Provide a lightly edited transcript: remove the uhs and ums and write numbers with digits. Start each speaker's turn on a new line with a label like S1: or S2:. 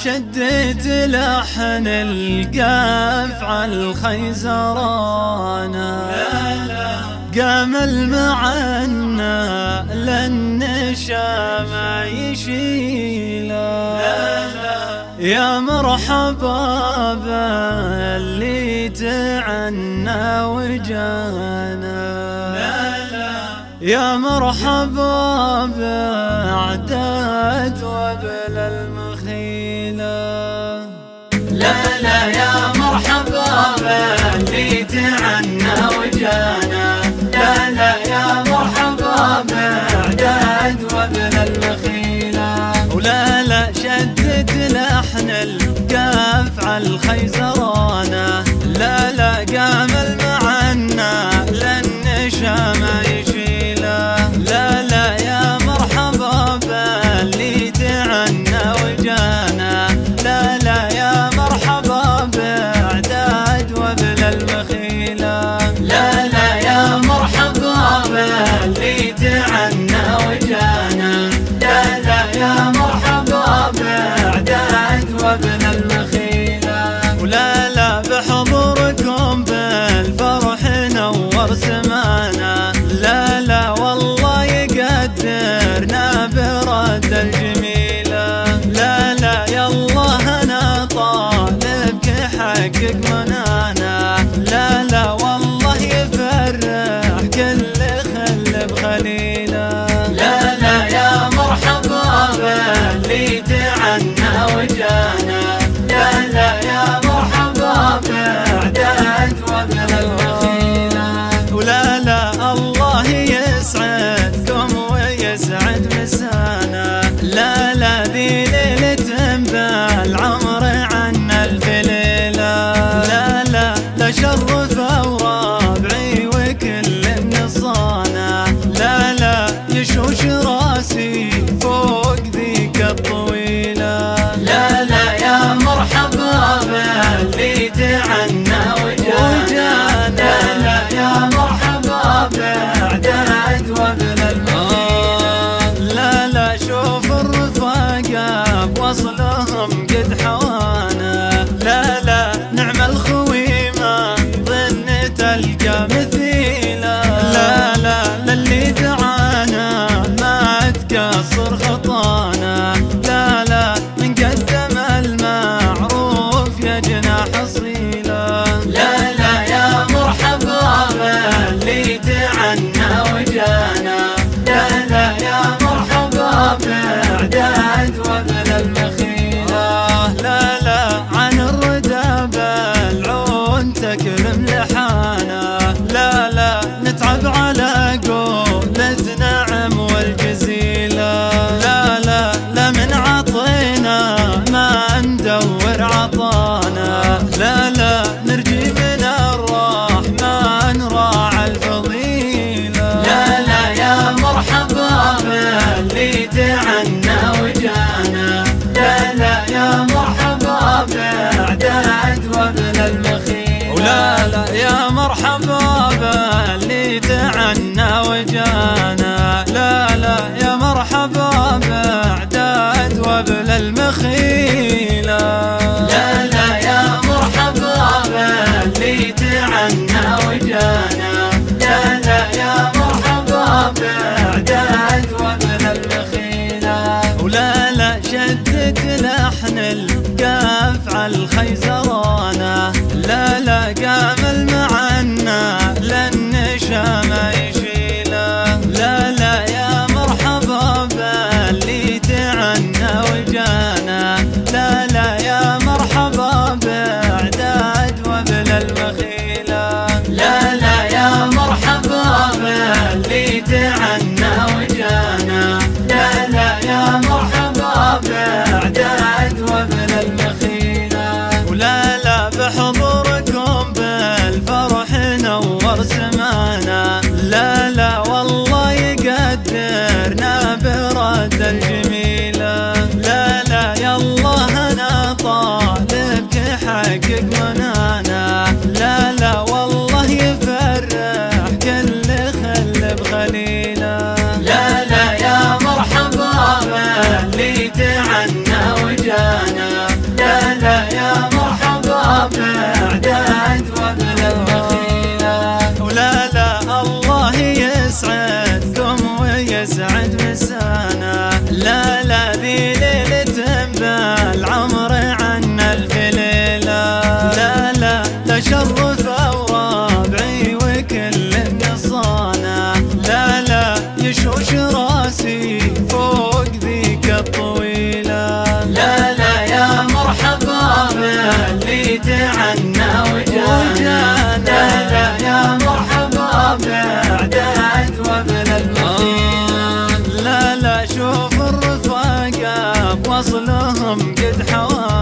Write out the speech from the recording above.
S1: شدت لحن القاف على الخيزرانة، قام المعنى للنشا ما يشيله. يا مرحبا باللي تعنى وجانا، يا مرحبا بعداد وبل المخيلة. لا لا يا مرحبا باللي تعنى وجانا، لا لا يا مرحبا بعداد وبل المخيلة. ولا لا شدت لحن القاف على الخيزرانة، لا لا قام المعنى للنشا ما يشيله. لا لا يا مرحبا باللي تعنى وجانا، لا لا يا مرحبا بعداد وبل المخيلة. لا لا يا مرحبا باللي تعنى وجانا، لا لا يا مرحبا بعداد وبل المخيلة. ولا لا بحضوركم بالفرح نور سمانا، لا لا والله يقدرنا برد الجميلة. لا لا يالله انا طالبك حقق منانا، لا لا والله يفرح كل خل بخليله. لا لا يا مرحبا باللي تعنى وجانا، لا لا يا مرحبا بعداد وبل المخيلة. ولا لا الله يسعدكم ويسعد مسانا، لا لا ذي ليلة بالعمر عنا الفليلة. لا لا لا شرف وربعي وكل النصانة، لا لا يشوش راسي فوق ذيك الطويلة. لا لا يا مرحبا باللي تعنى وجانا، لا لا يا مرحبا بعداد وبل المخيلة. لا لا شوف الرفاقة بوصلهم قد حوانا، لا لا نعم الخويمة ظن تلقى مثيلة. لا لا للي دعانا ما تقصر خطانا، لا لا من قدم المعروف يا جناح صيلة. لا لا يا مرحبا باللي تعنى وجانا، لا لا يا مرحبا بعداد وبل المخيلة. لا لا عن الردى بالعون تكرم لحانا، لا لا نتعب على قولة نعم والجزيلة. لا لا لا من عطينا ما ندور عطانا، لا لا نرجي من الرحمن راعى الفضيلة. لا لا يا مرحبا باللي تعنى وجانا، لا لا يا مرحبا بعداد وبل المخيلة. ولا لا يا مرحبا باللي تعنى وجانا، لا لا يا مرحبا بعداد وبل المخيلة. لا لا يا مرحبا باللي تعنى وجانا، لا لا يا مرحبا بعداد وبل المخيلة. ولا لا شدت لحن القاف على الخيزرانة، لا لا قام المعنى للنشا ما يشيله. لا لا يا مرحبا باللي تعنى وجانا، لا لا يا مرحبا بعداد وبل المخيلة. لا لا يا مرحبا باللي تعنى وجانا، لا لا يا مرحبا بعداد وبل المخيلة. ولا الكرم قد حوانا.